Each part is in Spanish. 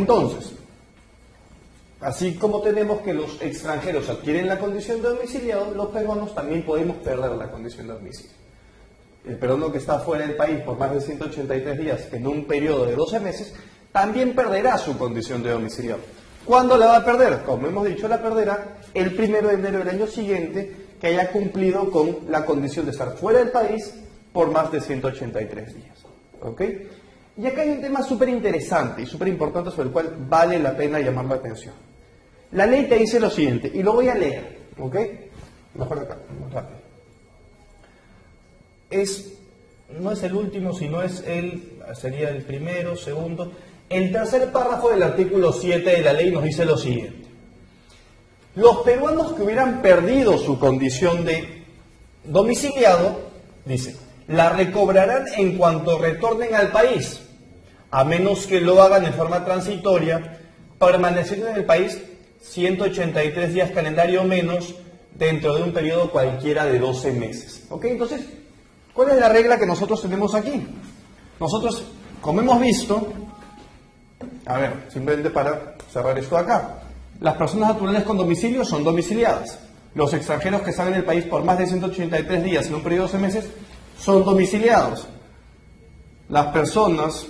Entonces, así como tenemos que los extranjeros adquieren la condición de domiciliado, los peruanos también podemos perder la condición de domicilio. El peruano que está fuera del país por más de 183 días en un periodo de 12 meses, también perderá su condición de domiciliado. ¿Cuándo la va a perder? Como hemos dicho, la perderá el 1 de enero del año siguiente que haya cumplido con la condición de estar fuera del país por más de 183 días. ¿Ok? Y acá hay un tema súper interesante y súper importante sobre el cual vale la pena llamar la atención. La ley te dice lo siguiente, y lo voy a leer, ¿ok? Mejor acá, más rápido. No es el último, sino sería el primero, segundo. El tercer párrafo del artículo 7 de la ley nos dice lo siguiente. Los peruanos que hubieran perdido su condición de domiciliado, dice, la recobrarán en cuanto retornen al país, a menos que lo hagan de forma transitoria, permaneciendo en el país 183 días calendario menos dentro de un periodo cualquiera de 12 meses. ¿Ok? Entonces, ¿cuál es la regla que nosotros tenemos aquí? Nosotros, como hemos visto, a ver, simplemente para cerrar esto acá, las personas naturales con domicilio son domiciliadas. Los extranjeros que están en el país por más de 183 días en un periodo de 12 meses son domiciliados. Las personas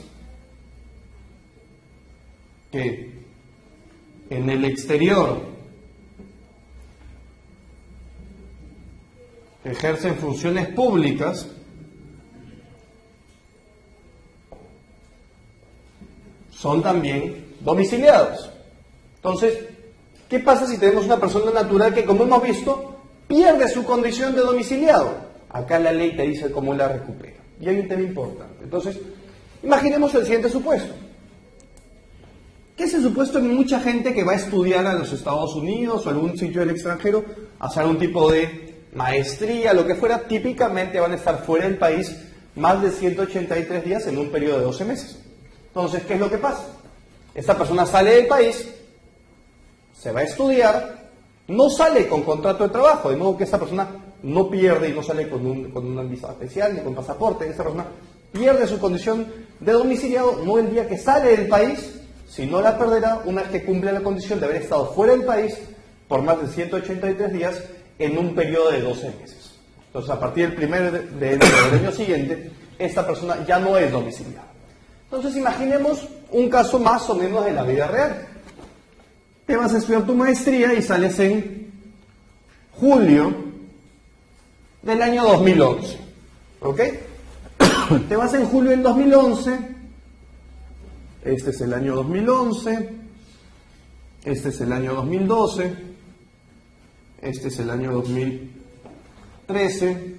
que en el exterior ejercen funciones públicas son también domiciliados. Entonces, ¿qué pasa si tenemos una persona natural que, como hemos visto, pierde su condición de domiciliado? Acá la ley te dice cómo la recupera. Y hay un tema importante. Entonces, imaginemos el siguiente supuesto. ¿Qué es el supuesto en mucha gente que va a estudiar a los Estados Unidos o algún sitio del extranjero, hacer algún tipo de maestría, lo que fuera? Típicamente van a estar fuera del país más de 183 días en un periodo de 12 meses. Entonces, ¿qué es lo que pasa? Esta persona sale del país, se va a estudiar, no sale con contrato de trabajo, de modo que esta persona no pierde y no sale con una visa especial ni con pasaporte. Esta persona pierde su condición de domiciliado no el día que sale del país, sino la perderá una vez que cumple la condición de haber estado fuera del país por más de 183 días en un periodo de 12 meses. Entonces, a partir del 1 de enero del año siguiente, esta persona ya no es domiciliada. Entonces, imaginemos un caso más o menos de la vida real. Te vas a estudiar tu maestría y sales en julio del año 2011. ¿Ok? Te vas en julio del 2011. Este es el año 2011. Este es el año 2012. Este es el año 2013.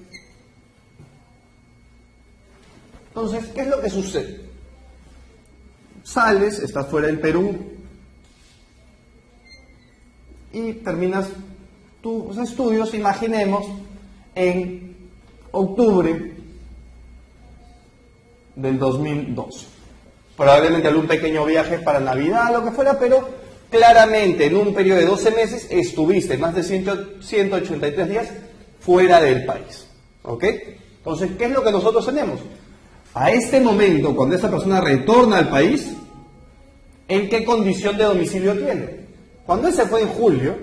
Entonces, ¿qué es lo que sucede? Sales, estás fuera del Perú y terminas tus estudios, imaginemos, en octubre del 2012. Probablemente algún pequeño viaje para Navidad, lo que fuera, pero claramente en un periodo de 12 meses estuviste más de 183 días fuera del país. ¿Ok? Entonces, ¿qué es lo que nosotros tenemos? A este momento, cuando esa persona retorna al país, ¿en qué condición de domicilio tiene? Cuando él se fue en julio,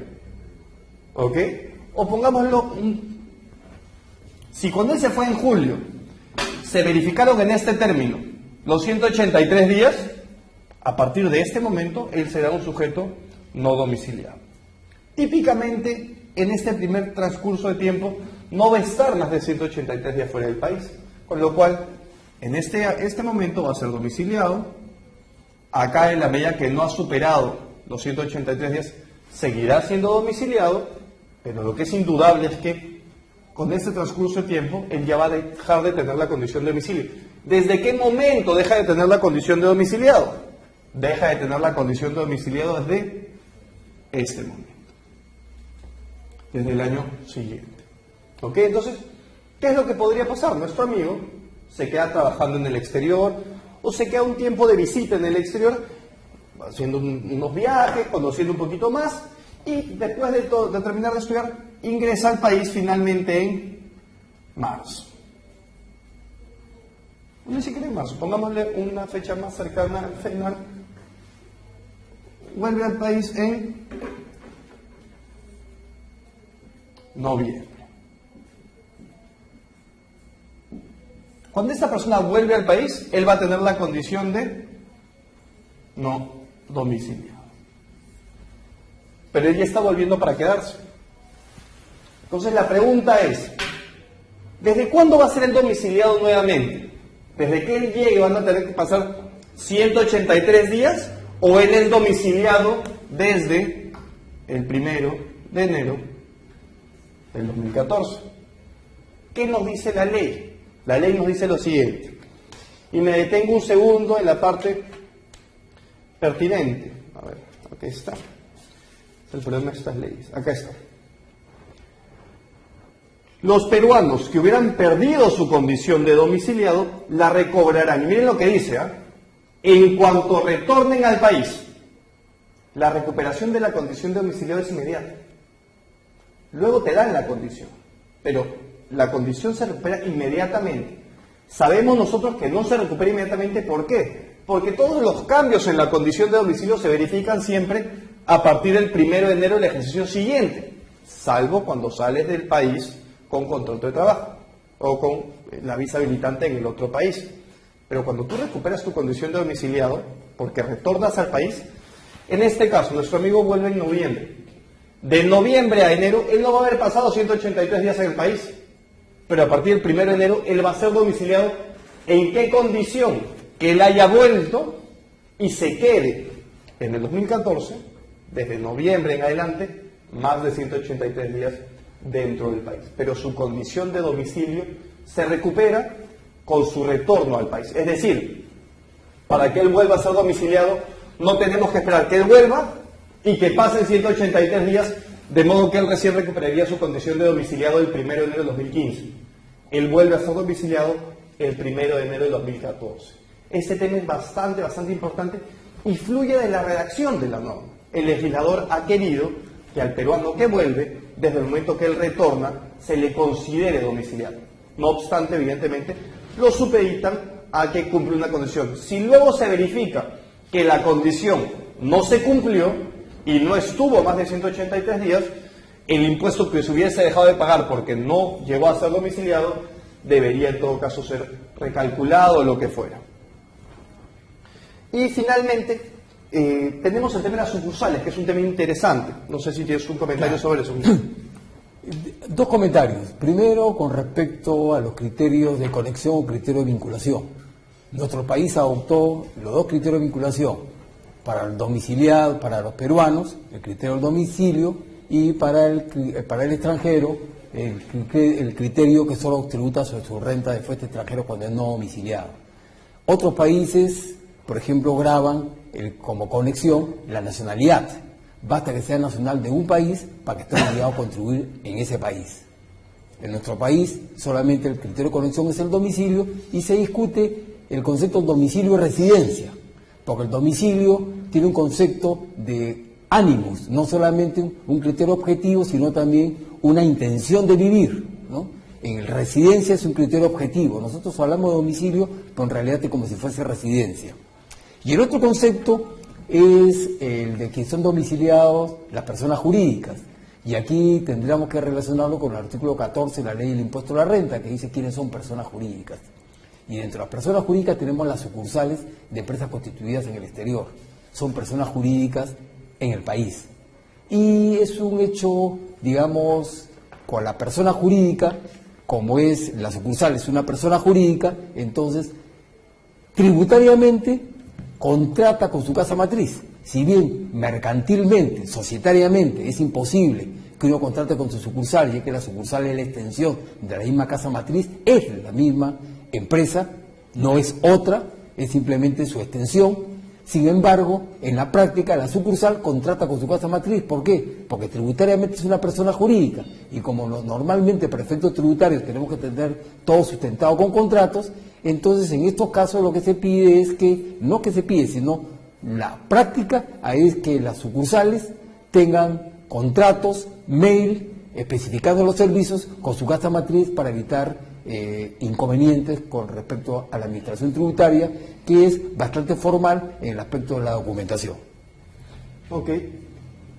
¿ok? O pongámoslo, si cuando él se fue en julio, se verificaron en este término los 183 días, a partir de este momento, él será un sujeto no domiciliado. Típicamente, en este primer transcurso de tiempo, no va a estar más de 183 días fuera del país, con lo cual, en este momento va a ser domiciliado. Acá, en la medida que no ha superado los 183 días, seguirá siendo domiciliado, pero lo que es indudable es que con este transcurso de tiempo, él ya va a dejar de tener la condición de domicilio. ¿Desde qué momento deja de tener la condición de domiciliado? Deja de tener la condición de domiciliado desde este momento, desde el año siguiente. ¿Ok? Entonces, ¿qué es lo que podría pasar? Nuestro amigo se queda trabajando en el exterior o se queda un tiempo de visita en el exterior, haciendo unos viajes, conociendo un poquito más, y después de terminar de estudiar, ingresa al país finalmente en marzo. Ni siquiera en marzo, pongámosle una fecha más cercana al final, vuelve al país en noviembre. Cuando esta persona vuelve al país, él va a tener la condición de no domiciliado. Pero él ya está volviendo para quedarse. Entonces la pregunta es, ¿desde cuándo va a ser el domiciliado nuevamente? ¿Desde que él llegue van a tener que pasar 183 días? ¿O él es domiciliado desde el 1 de enero del 2014? ¿Qué nos dice la ley? La ley nos dice lo siguiente, y me detengo un segundo en la parte pertinente. A ver, aquí está. Es el problema de estas leyes. Acá está. Los peruanos que hubieran perdido su condición de domiciliado la recobrarán. Y miren lo que dice, en cuanto retornen al país, la recuperación de la condición de domiciliado es inmediata. Luego te dan la condición, pero la condición se recupera inmediatamente. Sabemos nosotros que no se recupera inmediatamente, ¿por qué? Porque todos los cambios en la condición de domicilio se verifican siempre a partir del 1 de enero del ejercicio siguiente, salvo cuando sales del país con contrato de trabajo o con la visa habilitante en el otro país. Pero cuando tú recuperas tu condición de domiciliado, porque retornas al país, en este caso, nuestro amigo vuelve en noviembre. De noviembre a enero, él no va a haber pasado 183 días en el país. Pero a partir del 1 de enero, él va a ser domiciliado. ¿En qué condición? Que él haya vuelto y se quede en el 2014, desde noviembre en adelante, más de 183 días dentro del país. Pero su condición de domicilio se recupera con su retorno al país. Es decir, para que él vuelva a ser domiciliado, no tenemos que esperar que él vuelva y que pasen 183 días, de modo que él recién recuperaría su condición de domiciliado el 1 de enero del 2015. Él vuelve a ser domiciliado el 1 de enero del 2014. Este tema es bastante importante y fluye de la redacción de la norma. El legislador ha querido que al peruano que vuelve, desde el momento que él retorna, se le considere domiciliado. No obstante, evidentemente, lo supeditan a que cumple una condición. Si luego se verifica que la condición no se cumplió y no estuvo más de 183 días, el impuesto que se hubiese dejado de pagar porque no llegó a ser domiciliado debería en todo caso ser recalculado o lo que fuera. Y finalmente tenemos el tema de las sucursales, que es un tema interesante. No sé si tienes un comentario sobre eso. Dos comentarios. Primero, con respecto a los criterios de conexión o criterio de vinculación. Nuestro país adoptó los dos criterios de vinculación: para el domiciliado, para los peruanos, el criterio del domicilio, y para el extranjero, el criterio que solo tributa sobre su renta de fuente extranjero cuando es no domiciliado. Otros países, por ejemplo, graban como conexión la nacionalidad. Basta que sea nacional de un país para que esté obligado a contribuir en ese país. En nuestro país solamente el criterio de conexión es el domicilio y se discute el concepto de domicilio y residencia, porque el domicilio tiene un concepto de ánimos, no solamente un criterio objetivo, sino también una intención de vivir, ¿no? En residencia es un criterio objetivo. Nosotros hablamos de domicilio, pero en realidad es como si fuese residencia. Y el otro concepto es el de que son domiciliados las personas jurídicas. Y aquí tendríamos que relacionarlo con el artículo 14 de la ley del impuesto a la renta, que dice quiénes son personas jurídicas. Y dentro de las personas jurídicas tenemos las sucursales de empresas constituidas en el exterior. Son personas jurídicas en el país. Y es un hecho, digamos, con la persona jurídica, como es la sucursal, es una persona jurídica, entonces tributariamente contrata con su casa matriz. Si bien mercantilmente, societariamente, es imposible que uno contrate con su sucursal, ya que la sucursal es la extensión de la misma casa matriz, es la misma empresa, no es otra, es simplemente su extensión. Sin embargo, en la práctica, la sucursal contrata con su casa matriz. ¿Por qué? Porque tributariamente es una persona jurídica. Y como normalmente para efectos tributarios tenemos que tener todo sustentado con contratos, entonces en estos casos lo que se pide es que, no que se pide, sino la práctica es que las sucursales tengan contratos, mail, especificando los servicios con su casa matriz para evitar inconvenientes con respecto a la administración tributaria, que es bastante formal en el aspecto de la documentación. Ok.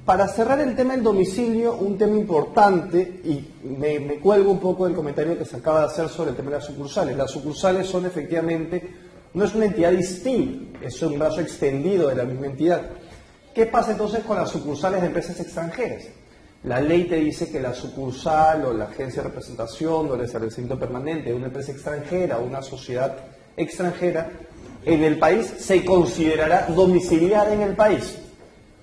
Para cerrar el tema del domicilio, un tema importante, y me cuelgo un poco del comentario que se acaba de hacer sobre el tema de las sucursales. Las sucursales son efectivamente, no es una entidad distinta, es un brazo extendido de la misma entidad. ¿Qué pasa entonces con las sucursales de empresas extranjeras? La ley te dice que la sucursal o la agencia de representación o el establecimiento permanente de una empresa extranjera o una sociedad extranjera en el país se considerará domiciliada en el país.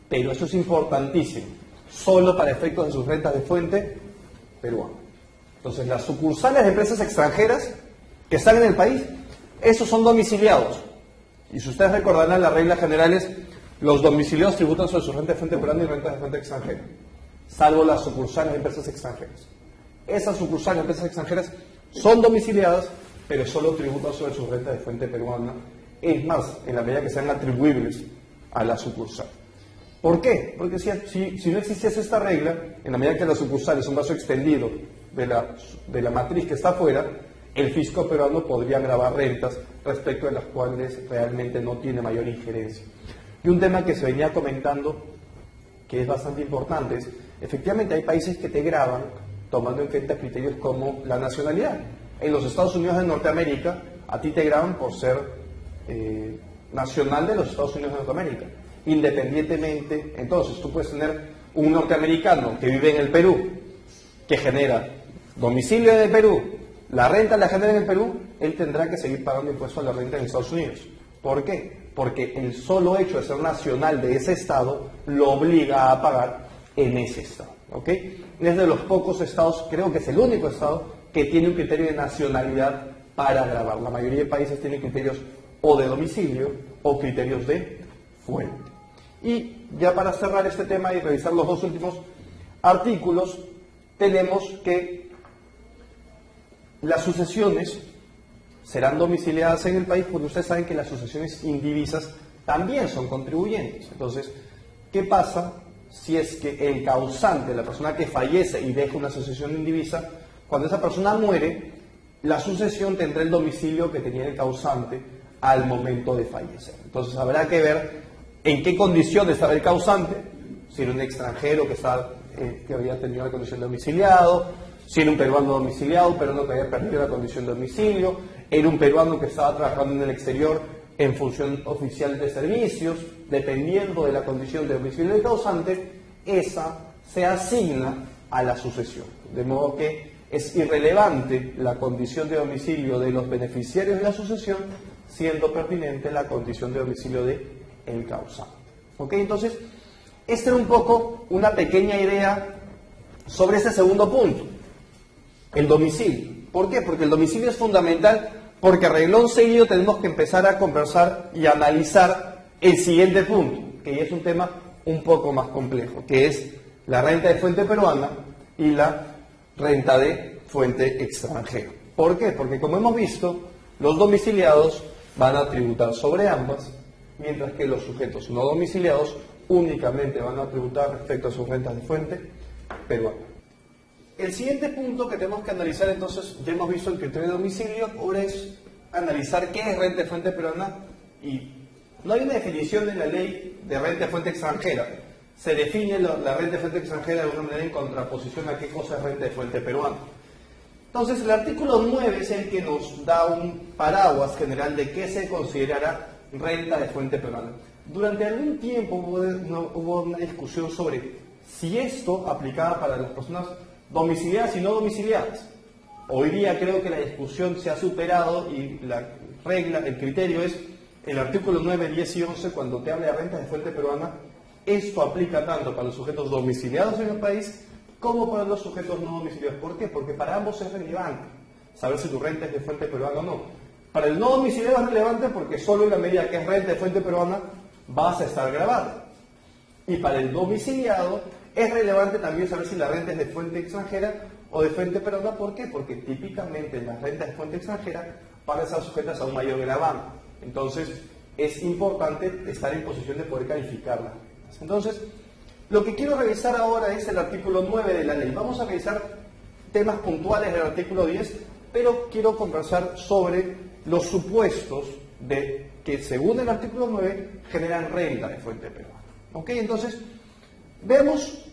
Pero eso es importantísimo, solo para efectos de sus rentas de fuente peruana. Entonces, las sucursales de empresas extranjeras que están en el país, esos son domiciliados. Y si ustedes recordarán las reglas generales, los domiciliados tributan sobre su renta de fuente peruana y rentas de fuente extranjera, salvo las sucursales de empresas extranjeras. Esas sucursales de empresas extranjeras son domiciliadas, pero solo tributan sobre su renta de fuente peruana. Es más, en la medida que sean atribuibles a la sucursal. ¿Por qué? Porque si no existiese esta regla, en la medida que la sucursal es un brazo extendido de la matriz que está afuera, el fisco peruano podría gravar rentas respecto de las cuales realmente no tiene mayor injerencia. Y un tema que se venía comentando, que es bastante importante, es, efectivamente hay países que te graban tomando en cuenta criterios como la nacionalidad. En los Estados Unidos de Norteamérica, a ti te graban por ser nacional de los Estados Unidos de Norteamérica. Independientemente, entonces tú puedes tener un norteamericano que vive en el Perú, que genera domicilio en el Perú, la renta la genera en el Perú, él tendrá que seguir pagando impuestos a la renta en Estados Unidos. ¿Por qué? Porque el solo hecho de ser nacional de ese estado lo obliga a pagar en ese estado. ¿Ok? Es de los pocos estados, creo que es el único estado, que tiene un criterio de nacionalidad para gravar. La mayoría de países tienen criterios o de domicilio o criterios de fuente. Y ya para cerrar este tema y revisar los dos últimos artículos, tenemos que las sucesiones serán domiciliadas en el país porque ustedes saben que las sucesiones indivisas también son contribuyentes. Entonces, ¿qué pasa si es que el causante, la persona que fallece y deja una sucesión indivisa, cuando esa persona muere, la sucesión tendrá el domicilio que tenía el causante al momento de fallecer? Entonces, habrá que ver en qué condiciones estaba el causante, si era un extranjero que había tenido la condición de domiciliado, si era un peruano domiciliado, un peruano que había perdido la condición de domicilio, era un peruano que estaba trabajando en el exterior en función oficial de servicios, dependiendo de la condición de domicilio del causante, esa se asigna a la sucesión. De modo que es irrelevante la condición de domicilio de los beneficiarios de la sucesión, siendo pertinente la condición de domicilio de el causante. ¿Ok? Entonces, esta era un poco una pequeña idea sobre ese segundo punto, el domicilio. ¿Por qué? Porque el domicilio es fundamental, porque a renglón seguido tenemos que empezar a conversar y analizar el siguiente punto, que ya es un tema un poco más complejo, que es la renta de fuente peruana y la renta de fuente extranjera. ¿Por qué? Porque como hemos visto, los domiciliados van a tributar sobre ambas, mientras que los sujetos no domiciliados únicamente van a tributar respecto a sus rentas de fuente peruana. El siguiente punto que tenemos que analizar, entonces, ya hemos visto el criterio de domicilio, ahora es analizar qué es renta de fuente peruana, y no hay una definición en la ley de renta de fuente extranjera. Se define la renta de fuente extranjera de alguna manera en contraposición a qué cosa es renta de fuente peruana. Entonces, el artículo 9 es el que nos da un paraguas general de qué se considerará renta de fuente peruana. Durante algún tiempo hubo una discusión sobre si esto aplicaba para las personas domiciliadas y no domiciliadas. Hoy día creo que la discusión se ha superado y la regla, el criterio es el artículo 9, 10 y 11, cuando te habla de renta de fuente peruana, esto aplica tanto para los sujetos domiciliados en el país como para los sujetos no domiciliados. ¿Por qué? Porque para ambos es relevante saber si tu renta es de fuente peruana o no. Para el no domiciliado es relevante porque solo en la medida que es renta de fuente peruana vas a estar grabado. Y para el domiciliado es relevante también saber si la renta es de fuente extranjera o de fuente peruana. ¿Por qué? Porque típicamente las rentas de fuente extranjera van a estar sujetas a un mayor gravamen. Entonces es importante estar en posición de poder calificarlas. Entonces, lo que quiero revisar ahora es el artículo 9 de la ley. Vamos a revisar temas puntuales del artículo 10, pero quiero conversar sobre los supuestos de que, según el artículo 9, generan renta de fuente peruana. ¿Ok? Entonces, vemos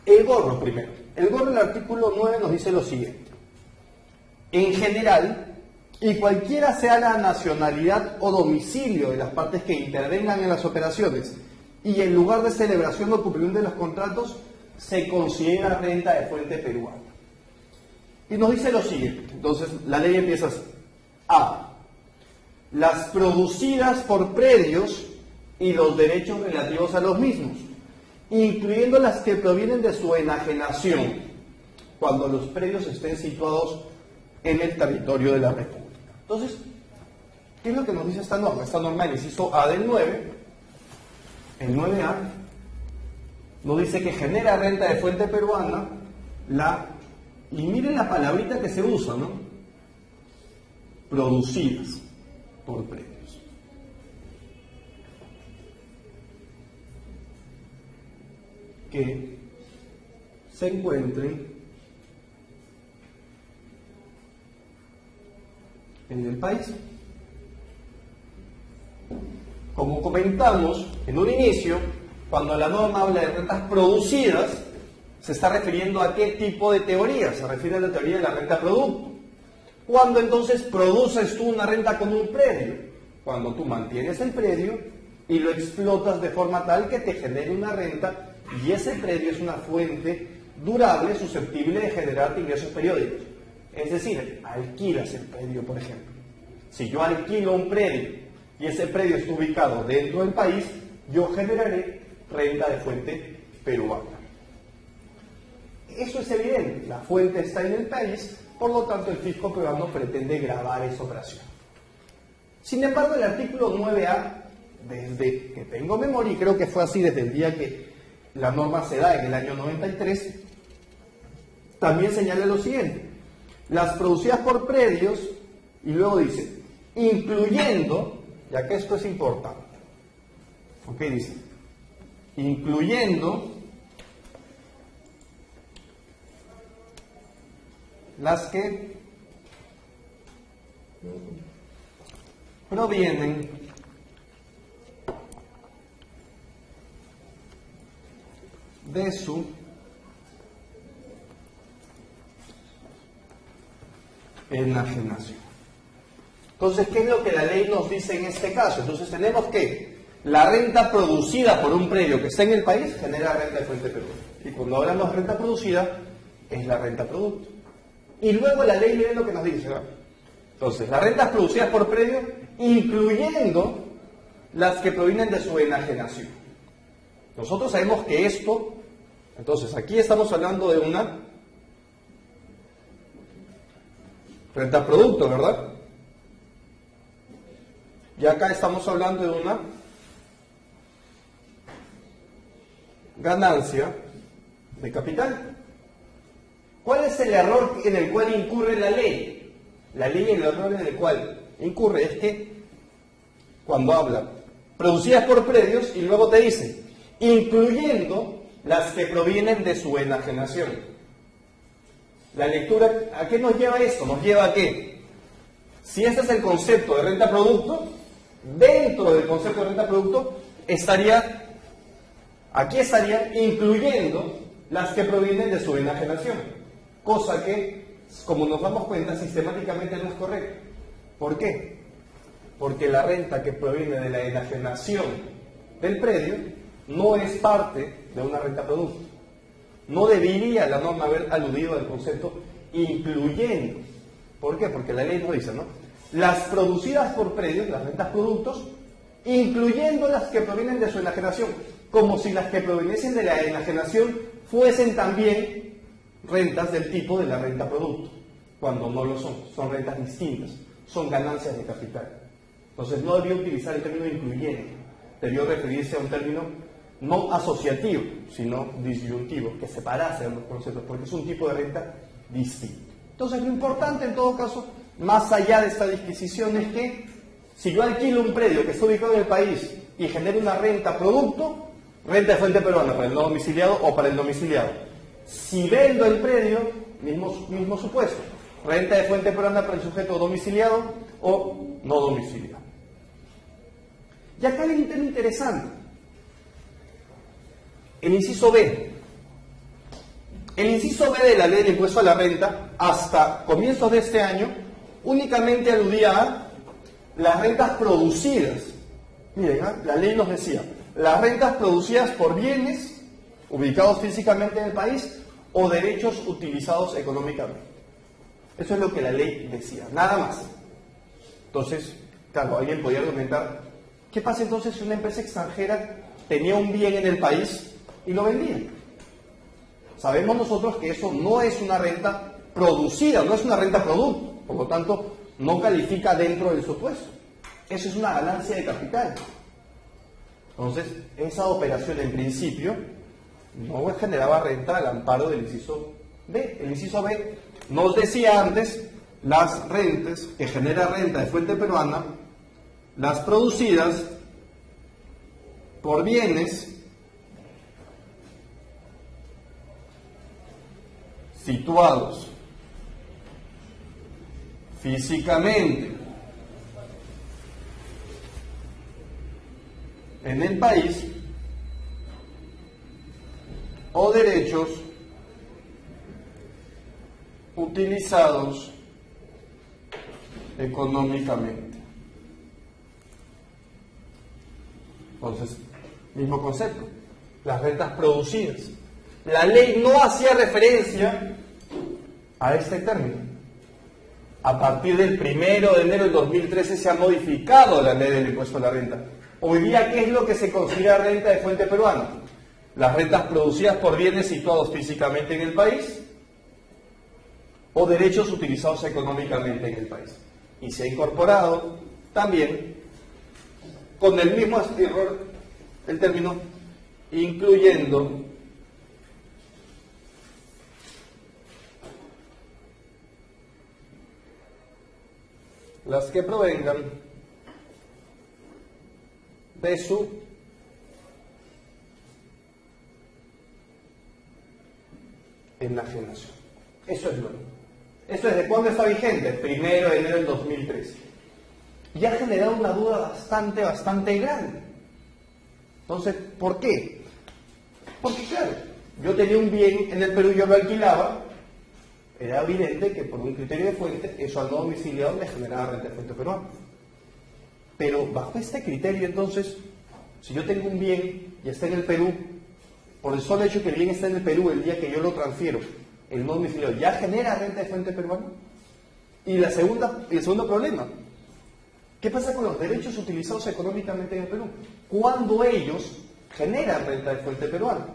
el gorro primero. El gorro del artículo 9 nos dice lo siguiente. En general, y cualquiera sea la nacionalidad o domicilio de las partes que intervengan en las operaciones y el lugar de celebración o cumplimiento de los contratos, se considera renta de fuente peruana. Y nos dice lo siguiente. Entonces, la ley empieza así. A. Las producidas por predios y los derechos relativos a los mismos, incluyendo las que provienen de su enajenación, cuando los predios estén situados en el territorio de la República. Entonces, ¿qué es lo que nos dice esta norma? Esta norma, el inciso A del 9, el 9A, nos dice que genera renta de fuente peruana y miren la palabrita que se usa, ¿no? Producidas por predios. Que se encuentren en el país. Como comentamos en un inicio, cuando la norma habla de rentas producidas, se está refiriendo a qué tipo de teoría. Se refiere a la teoría de la renta producto. Cuando entonces produces tú una renta con un predio, cuando tú mantienes el predio y lo explotas de forma tal que te genere una renta, y ese predio es una fuente durable susceptible de generarte ingresos periódicos. Es decir, alquilas el predio, por ejemplo. Si yo alquilo un predio y ese predio está ubicado dentro del país, yo generaré renta de fuente peruana. Eso es evidente, la fuente está en el país, por lo tanto el fisco peruano pretende gravar esa operación. Sin embargo, el artículo 9A, desde que tengo memoria, y creo que fue así desde el día que la norma se da en el año 93, también señala lo siguiente: las producidas por predios, y luego dice, incluyendo, ya que esto es importante, ¿ok? Dice, incluyendo las que provienen de su enajenación. Entonces, ¿qué es lo que la ley nos dice en este caso? Entonces tenemos que la renta producida por un predio que está en el país genera renta de fuente peruana. Y cuando hablamos de renta producida, es la renta producto. Y luego la ley, miren lo que nos dice, ¿no? Entonces, las rentas producidas por predio, incluyendo las que provienen de su enajenación. Nosotros sabemos que esto, entonces aquí estamos hablando de una renta producto, ¿verdad? Y acá estamos hablando de una ganancia de capital. ¿Cuál es el error en el cual incurre la ley? La ley, el error en el cual incurre es que cuando habla producidas por predios y luego te dice incluyendo las que provienen de su enajenación. La lectura, ¿a qué nos lleva esto? Nos lleva a que si este es el concepto de renta producto, dentro del concepto de renta producto aquí estaría incluyendo las que provienen de su enajenación, cosa que, como nos damos cuenta, sistemáticamente no es correcto. ¿Por qué? Porque la renta que proviene de la enajenación del predio no es parte de una renta producto. No debería la norma haber aludido al concepto incluyendo. ¿Por qué? Porque la ley nos dice, ¿no? Las producidas por predios, las rentas productos, incluyendo las que provienen de su enajenación, como si las que proveniesen de la enajenación fuesen también rentas del tipo de la renta producto, cuando no lo son rentas distintas, son ganancias de capital. Entonces no debió utilizar el término incluyendo, debió referirse a un término no asociativo, sino disyuntivo, que separase ambos conceptos, porque es un tipo de renta distinto. Entonces lo importante en todo caso, más allá de esta disquisición, es que si yo alquilo un predio que está ubicado en el país y genero una renta producto, renta de fuente peruana para el no domiciliado o para el domiciliado. Si vendo el predio, mismo supuesto, renta de fuente peruana para el sujeto domiciliado o no domiciliado. Y acá hay un tema interesante. El inciso B. El inciso B de la ley del impuesto a la renta, hasta comienzos de este año, únicamente aludía a las rentas producidas. Miren, la ley nos decía, las rentas producidas por bienes ubicados físicamente en el país o derechos utilizados económicamente. Eso es lo que la ley decía, nada más. Entonces, claro, alguien podría argumentar, ¿qué pasa entonces si una empresa extranjera tenía un bien en el país y lo vendía? Sabemos nosotros que eso no es una renta producida, no es una renta producto, por lo tanto, no califica dentro del supuesto. Eso es una ganancia de capital. Entonces, esa operación en principio no generaba renta al amparo del inciso B. El inciso B nos decía antes las rentas que genera renta de fuente peruana, las producidas por bienes situados físicamente en el país o derechos utilizados económicamente. Entonces, mismo concepto, las rentas producidas. La ley no hacía referencia a este término. A partir del 1 de enero del 2013 se ha modificado la ley del impuesto a la renta. Hoy día, ¿qué es lo que se considera renta de fuente peruana? Las rentas producidas por bienes situados físicamente en el país o derechos utilizados económicamente en el país. Y se ha incorporado también, con el mismo error, el término, incluyendo las que provengan de su enajenación. Eso es nuevo. ¿Eso desde cuándo está vigente? 1 de enero del 2013. Y ha generado una duda bastante grande. Entonces, ¿por qué? Porque claro, yo tenía un bien en el Perú, yo lo alquilaba, era evidente que por un criterio de fuente, eso al no domiciliado me generaba renta de fuente peruana. Pero bajo este criterio, entonces, si yo tengo un bien y está en el Perú, por el solo hecho que el bien está en el Perú, el día que yo lo transfiero, el no domiciliado ya genera renta de fuente peruana. Y el segundo problema, ¿qué pasa con los derechos utilizados económicamente en el Perú? ¿Cuándo ellos generan renta de fuente peruana?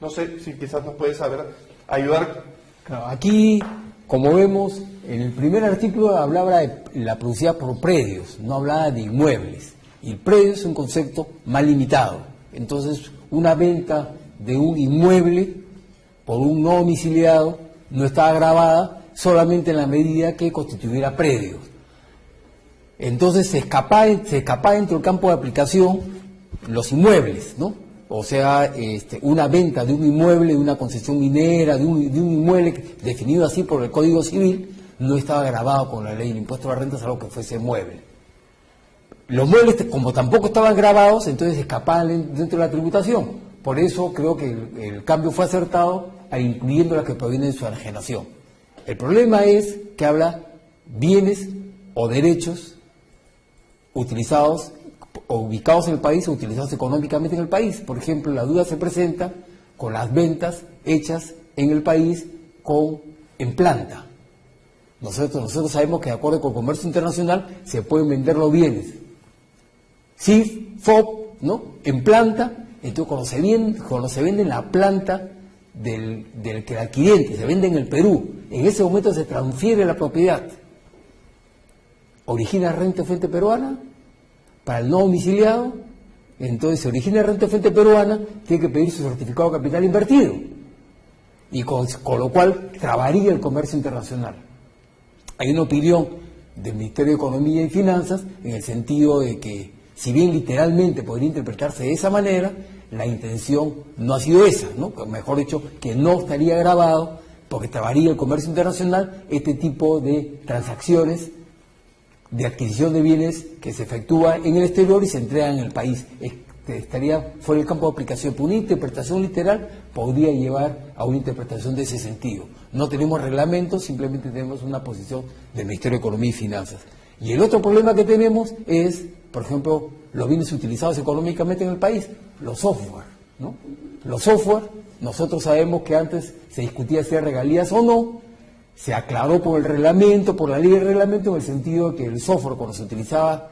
No sé si quizás nos puedes ayudar. Claro, aquí, como vemos, en el primer artículo hablaba de la producida por predios, no hablaba de inmuebles. Y el predio es un concepto más limitado. Entonces, una venta de un inmueble por un no domiciliado no estaba grabada solamente en la medida que constituyera predios. Entonces se escapa dentro del campo de aplicación los inmuebles, ¿no? O sea, una venta de un inmueble, de una concesión minera, de un inmueble definido así por el Código Civil, no estaba grabado con la ley del impuesto a la renta, salvo que fuese mueble. Los muebles, como tampoco estaban grabados, entonces escapaban dentro de la tributación. Por eso creo que el cambio fue acertado incluyendo las que provienen de su enajenación. El problema es que habla bienes o derechos utilizados o ubicados en el país o utilizados económicamente en el país. Por ejemplo, la duda se presenta con las ventas hechas en el país en planta. Nosotros sabemos que de acuerdo con el comercio internacional se pueden vender los bienes CIF, FOB, ¿no? En planta. Entonces cuando se vende en la planta del que el adquiriente se vende en el Perú, en ese momento se transfiere la propiedad. Origina renta de fuente peruana para el no domiciliado. Entonces, si origina renta de fuente peruana, tiene que pedir su certificado de capital invertido, y con lo cual trabaría el comercio internacional. Hay una opinión del Ministerio de Economía y Finanzas en el sentido de que, si bien literalmente podría interpretarse de esa manera, la intención no ha sido esa, ¿no? Mejor dicho, que no estaría grabado, porque trabaría el comercio internacional este tipo de transacciones de adquisición de bienes que se efectúa en el exterior y se entregan en el país estaría fuera del campo de aplicación, pero una interpretación literal podría llevar a una interpretación de ese sentido. No tenemos reglamento, simplemente tenemos una posición del Ministerio de Economía y Finanzas. Y el otro problema que tenemos es, por ejemplo, los bienes utilizados económicamente en el país, los software, ¿no? Los software, nosotros sabemos que antes se discutía si eran regalías o no, se aclaró por el reglamento, por la ley de reglamento, en el sentido de que el software, cuando se utilizaba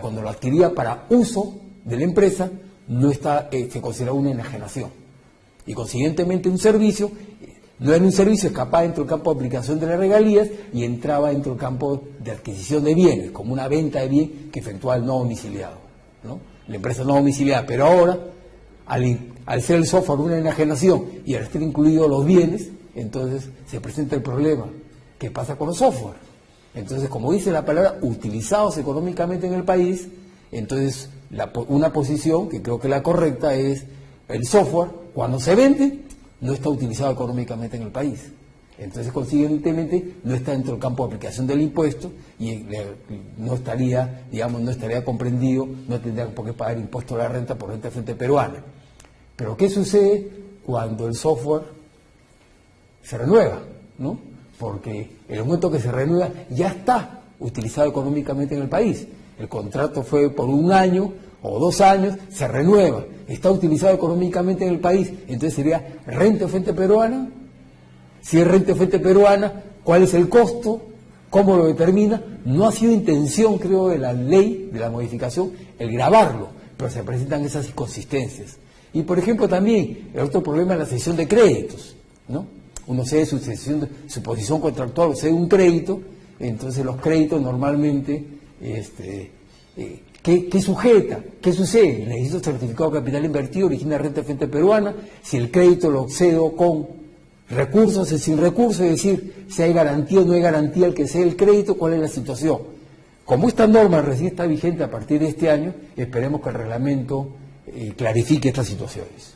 cuando lo adquiría para uso de la empresa, no se consideraba una enajenación. Y consiguientemente un servicio no era un servicio, escapaba dentro del campo de aplicación de las regalías y entraba dentro del campo de adquisición de bienes, como una venta de bien que efectuaba el no domiciliado, ¿no? La empresa no domiciliada. Pero ahora, al ser el software una enajenación y al estar incluidos los bienes, entonces se presenta el problema. ¿Qué pasa con los software? Entonces, como dice la palabra, utilizados económicamente en el país, entonces una posición que creo que la correcta es el software, cuando se vende, no está utilizado económicamente en el país. Entonces, consiguientemente, no está dentro del campo de aplicación del impuesto y no estaría, no estaría comprendido, no tendría por qué pagar impuesto a la renta por renta de fuente peruana. Pero, ¿qué sucede cuando el software se renueva, ¿no? Porque en el momento que se renueva ya está utilizado económicamente en el país. El contrato fue por 1 año o 2 años, se renueva, está utilizado económicamente en el país, entonces sería renta de fuente peruana. Si es renta de fuente peruana, ¿cuál es el costo? ¿Cómo lo determina? No ha sido intención, creo, de la ley, de la modificación, el grabarlo, pero se presentan esas inconsistencias. Y, por ejemplo, también el otro problema es la cesión de créditos, ¿no? Uno cede su posición contractual, cede un crédito, entonces los créditos normalmente, ¿qué sujeta? ¿Qué sucede? Necesito certificado de capital invertido, origina renta de fuente peruana, si el crédito lo cedo con recursos o sin recursos, es decir, si hay garantía o no hay garantía al que cede el crédito, ¿cuál es la situación? Como esta norma recién está vigente a partir de este año, esperemos que el reglamento clarifique estas situaciones.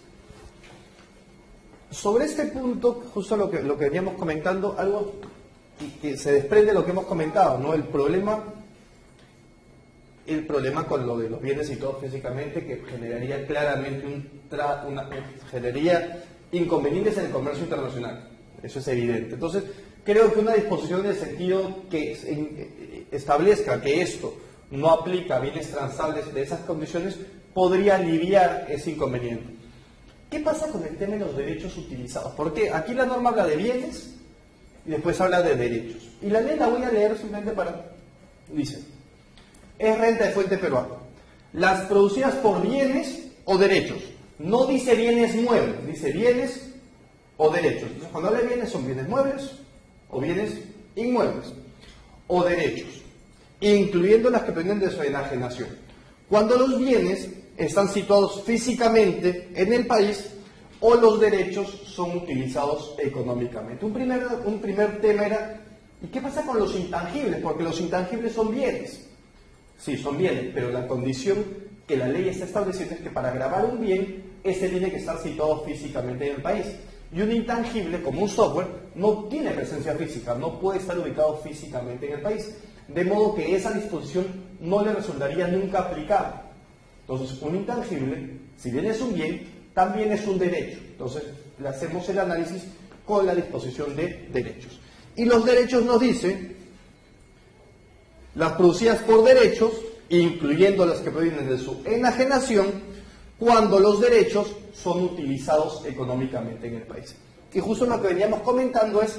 Sobre este punto, justo lo que veníamos comentando, algo que se desprende de lo que hemos comentado, ¿no? El problema con lo de los bienes y todo físicamente, que generaría claramente generaría inconvenientes en el comercio internacional. Eso es evidente. Entonces, creo que una disposición en el sentido que establezca que esto no aplica a bienes transables de esas condiciones podría aliviar ese inconveniente. ¿Qué pasa con el tema de los derechos utilizados? Porque aquí la norma habla de bienes y después habla de derechos. Y la ley la voy a leer simplemente dice, es renta de fuente peruana. Las producidas por bienes o derechos. No dice bienes muebles, dice bienes o derechos. Entonces, cuando habla de bienes son bienes muebles o bienes inmuebles o derechos, incluyendo las que dependen de su enajenación. Cuando los bienes están situados físicamente en el país o los derechos son utilizados económicamente. Un primer tema era, ¿y qué pasa con los intangibles? Porque los intangibles son bienes. Sí, son bienes, pero la condición que la ley está estableciendo es que para gravar un bien, este tiene que estar situado físicamente en el país. Y un intangible, como un software, no tiene presencia física, no puede estar ubicado físicamente en el país. De modo que esa disposición no le resultaría nunca aplicable. Entonces, un intangible, si bien es un bien, también es un derecho. Entonces, le hacemos el análisis con la disposición de derechos. Y los derechos nos dicen, las producidas por derechos, incluyendo las que provienen de su enajenación, cuando los derechos son utilizados económicamente en el país. Y justo lo que veníamos comentando es,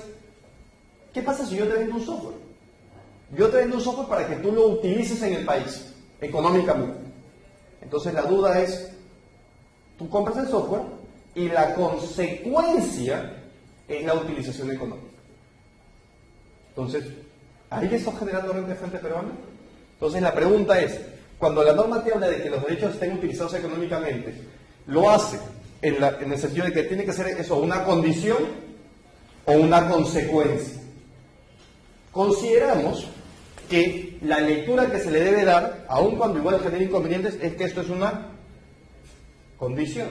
¿qué pasa si yo te vendo un software? Yo te vendo un software para que tú lo utilices en el país, económicamente. Entonces la duda es, tú compras el software y la consecuencia es la utilización económica. Entonces, ¿ahí está generando renta de fuente peruana? Entonces la pregunta es, cuando la norma te habla de que los derechos estén utilizados económicamente, ¿lo hace en el sentido de que tiene que ser eso una condición o una consecuencia? Consideramos que la lectura que se le debe dar, aun cuando igual genera inconvenientes, es que esto es una condición.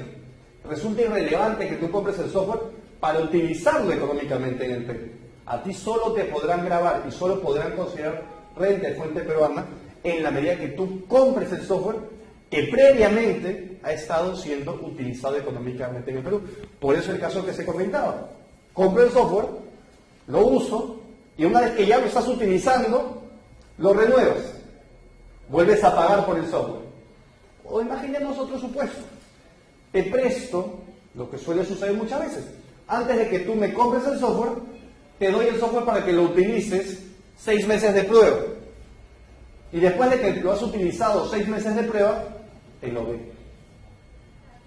Resulta irrelevante que tú compres el software para utilizarlo económicamente en el Perú. A ti solo te podrán grabar y solo podrán considerar renta de fuente peruana en la medida que tú compres el software que previamente ha estado siendo utilizado económicamente en el Perú. Por eso el caso que se comentaba. Compro el software, lo uso, y una vez que ya lo estás utilizando, lo renuevas. Vuelves a pagar por el software. O imaginemos otro supuesto. Te presto, lo que suele suceder muchas veces. Antes de que tú me compres el software, te doy el software para que lo utilices 6 meses de prueba. Y después de que lo has utilizado 6 meses de prueba, te lo doy.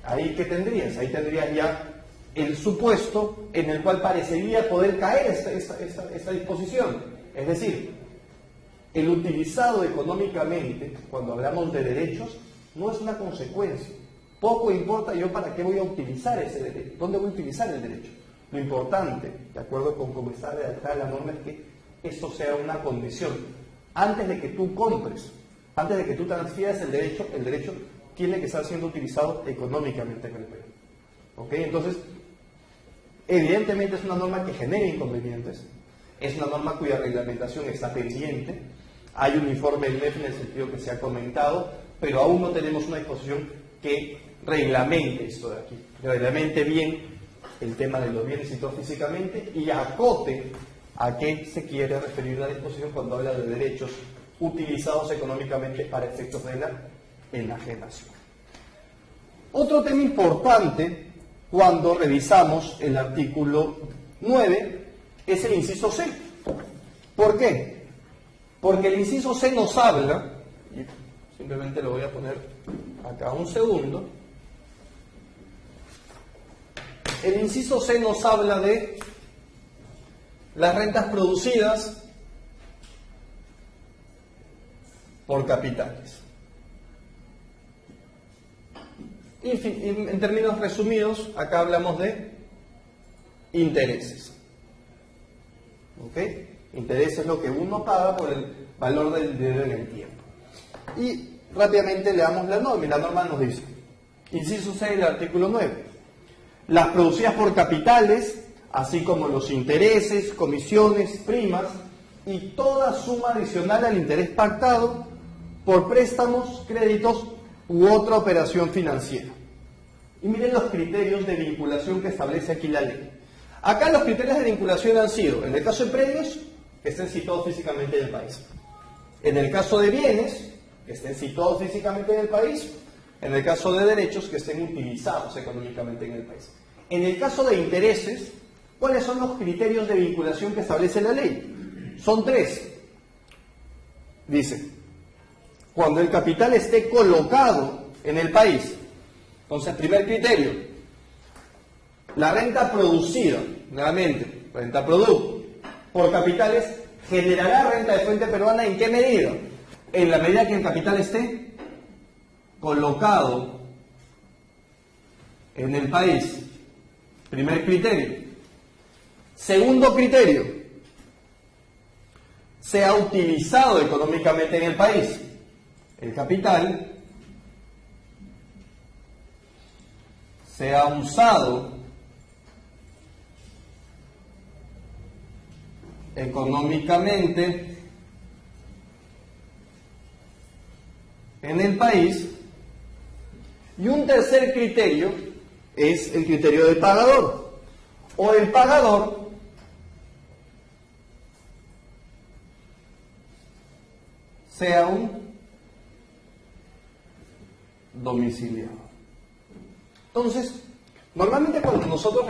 ¿Ahí qué tendrías? Ahí tendrías ya el supuesto en el cual parecería poder caer esta disposición. Es decir, el utilizado económicamente, cuando hablamos de derechos, no es una consecuencia. Poco importa yo para qué voy a utilizar ese derecho, dónde voy a utilizar el derecho. Lo importante, de acuerdo con cómo está redactada la norma, es que esto sea una condición. Antes de que tú compres, antes de que tú transfieras el derecho tiene que estar siendo utilizado económicamente en el Perú. ¿Ok? Entonces, evidentemente es una norma que genera inconvenientes, es una norma cuya reglamentación está pendiente, hay un informe del MEF en el sentido que se ha comentado, pero aún no tenemos una disposición que reglamente esto de aquí, reglamente bien el tema de los bienes y todo físicamente y acote a qué se quiere referir la disposición cuando habla de derechos utilizados económicamente para efectos de la enajenación. Otro tema importante cuando revisamos el artículo 9 es el inciso C. ¿Por qué? Porque el inciso C nos habla, y simplemente lo voy a poner acá un segundo, el inciso C nos habla de las rentas producidas por capitales. Y en términos resumidos, acá hablamos de intereses. ¿Ok? Interés es lo que uno paga por el valor del dinero en el tiempo. Y rápidamente leamos la norma, y la norma nos dice, inciso 6 del artículo 9, las producidas por capitales, así como los intereses, comisiones, primas y toda suma adicional al interés pactado por préstamos, créditos u otra operación financiera. Y miren los criterios de vinculación que establece aquí la ley. Acá los criterios de vinculación han sido, en el caso de predios, que estén situados físicamente en el país. En el caso de bienes, que estén situados físicamente en el país. En el caso de derechos, que estén utilizados económicamente en el país. En el caso de intereses, ¿cuáles son los criterios de vinculación que establece la ley? Son 3. Dice, cuando el capital esté colocado en el país. Entonces, primer criterio, la renta producida, nuevamente, renta producto, por capitales, generará renta de fuente peruana ¿en qué medida? En la medida que el capital esté colocado en el país. Primer criterio. Segundo criterio, sea utilizado económicamente en el país. El capital sea usado económicamente en el país. Y un tercer criterio es el criterio del pagador. O el pagador sea un domiciliado. Entonces, normalmente cuando nosotros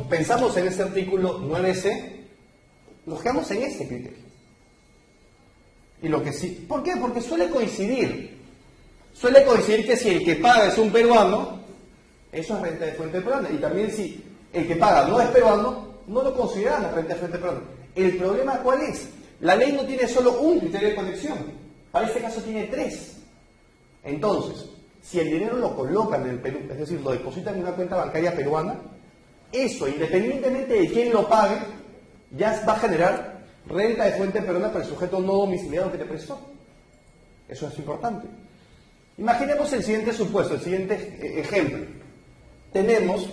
pensamos en este artículo 9C, nos quedamos en este criterio. Y lo que sí, ¿por qué? Porque suele coincidir que si el que paga es un peruano, eso es renta de fuente peruana. Y también si el que paga no es peruano, no lo consideramos renta de fuente peruana. El problema, ¿cuál es? La ley no tiene solo un criterio de conexión. Para este caso tiene 3. Entonces, si el dinero lo colocan en el Perú, es decir, lo depositan en una cuenta bancaria peruana, eso, independientemente de quién lo pague, ya va a generar renta de fuente peruana para el sujeto no domiciliado que te prestó. Eso es importante. Imaginemos el siguiente supuesto, el siguiente ejemplo. Tenemos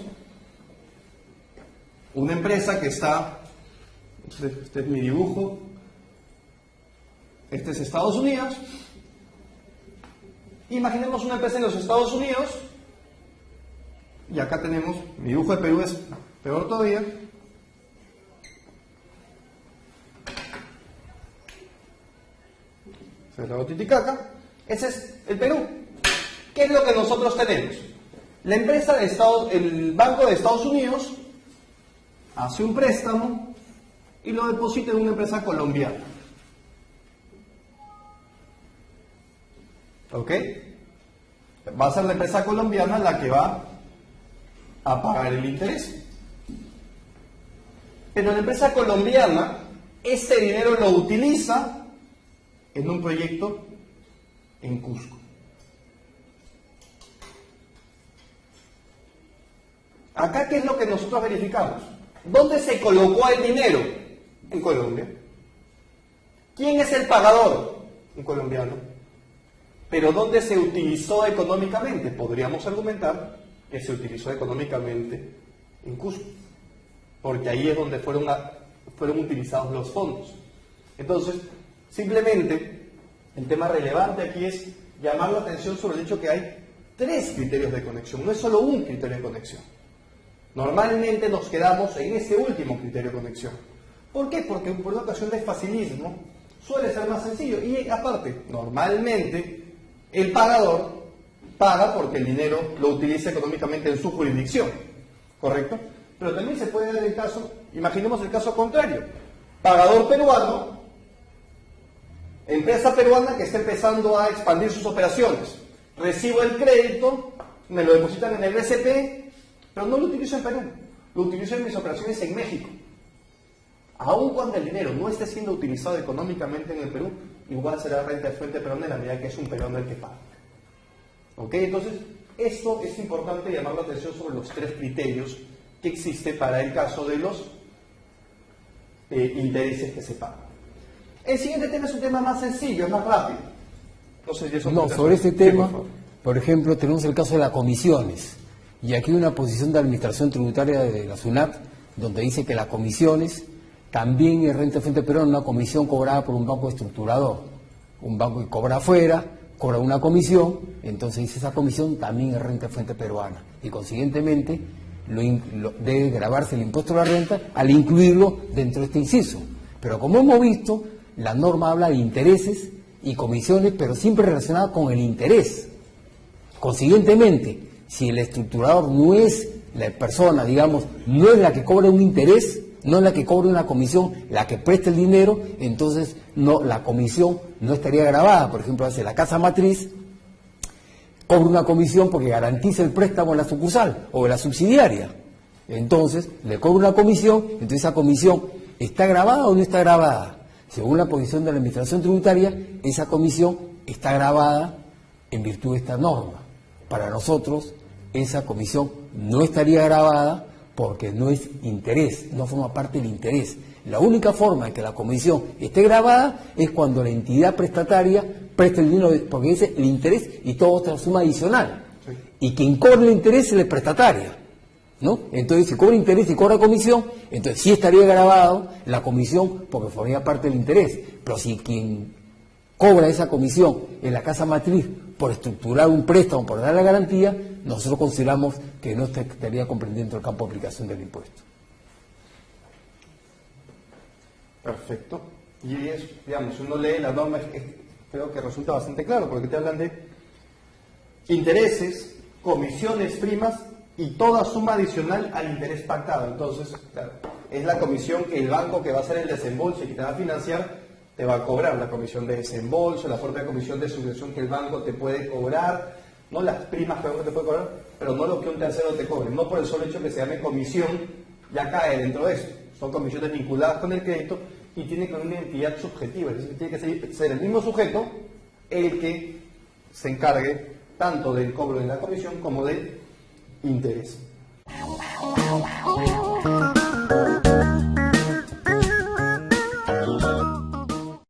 una empresa que está, este es mi dibujo, este es Estados Unidos, Imaginemos una empresa en los Estados Unidos, y acá tenemos, mi dibujo de Perú es peor todavía. Esa es la Titicaca. Ese es el Perú. ¿Qué es lo que nosotros tenemos? La empresa el Banco de Estados Unidos hace un préstamo y lo deposita en una empresa colombiana. ¿Ok? Va a ser la empresa colombiana la que va a pagar el interés. Pero la empresa colombiana, ese dinero lo utiliza en un proyecto en Cusco. Acá, ¿qué es lo que nosotros verificamos? ¿Dónde se colocó el dinero? En Colombia. ¿Quién es el pagador? Un colombiano. Pero ¿dónde se utilizó económicamente? Podríamos argumentar que se utilizó económicamente en Cusco, porque ahí es donde fueron utilizados los fondos. Entonces, simplemente, el tema relevante aquí es llamar la atención sobre el hecho que hay 3 criterios de conexión, no es solo un criterio de conexión. Normalmente nos quedamos en ese último criterio de conexión. ¿Por qué? Porque por una ocasión de facilismo suele ser más sencillo. Y aparte, normalmente el pagador paga porque el dinero lo utiliza económicamente en su jurisdicción. ¿Correcto? Pero también se puede dar el caso, imaginemos el caso contrario. Pagador peruano, empresa peruana que está empezando a expandir sus operaciones. Recibo el crédito, me lo depositan en el BCP, pero no lo utilizo en Perú, lo utilizo en mis operaciones en México. Aun cuando el dinero no esté siendo utilizado económicamente en el Perú, igual será renta de fuente peruana en la medida que es un peruano el que paga. ¿Ok? Entonces, esto es importante llamar la atención sobre los 3 criterios que existen para el caso de los intereses que se pagan. El siguiente tema es un tema más sencillo, es más rápido. No, sobre este tema, por ejemplo, tenemos el caso de las comisiones. Y aquí hay una posición de administración tributaria de la SUNAT, donde dice que las comisiones también es renta de fuente peruana, una comisión cobrada por un banco estructurador. Un banco que cobra afuera, cobra una comisión, entonces dice esa comisión también es renta de fuente peruana. Y consiguientemente debe gravarse el impuesto a la renta al incluirlo dentro de este inciso. Pero como hemos visto, la norma habla de intereses y comisiones, pero siempre relacionada con el interés. Consiguientemente, si el estructurador no es la persona, digamos, no es la que cobra un interés, no es la que cobra una comisión, la que presta el dinero, entonces no, la comisión no estaría grabada. Por ejemplo, hace la casa matriz, cobra una comisión porque garantiza el préstamo en la sucursal o en la subsidiaria. Entonces, le cobra una comisión, entonces esa comisión ¿está grabada o no está grabada? Según la posición de la administración tributaria, esa comisión está grabada en virtud de esta norma. Para nosotros, esa comisión no estaría grabada porque no es interés, no forma parte del interés. La única forma en que la comisión esté grabada es cuando la entidad prestataria presta el dinero, porque dice el interés y toda otra suma adicional. Sí. Y quien cobra el interés es la prestataria, ¿no? Entonces, si cobra interés y cobra comisión, entonces sí estaría grabado la comisión porque formaría parte del interés. Pero si quien cobra esa comisión en la casa matriz por estructurar un préstamo, por dar la garantía, nosotros consideramos que no estaría comprendiendo el campo de aplicación del impuesto. Perfecto. Y es, digamos, si uno lee la norma, creo que resulta bastante claro, porque te hablan de intereses, comisiones primas y toda suma adicional al interés pactado. Entonces, claro, es la comisión que el banco que va a hacer el desembolso y que te va a financiar te va a cobrar, la comisión de desembolso, la propia comisión de sucesión que el banco te puede cobrar, no las primas que el banco te puede cobrar, pero no lo que un tercero te cobre, no por el solo hecho que se llame comisión, ya cae dentro de eso. Son comisiones vinculadas con el crédito y tiene que haber una entidad subjetiva, es decir, tiene que ser el mismo sujeto el que se encargue tanto del cobro de la comisión como del interés.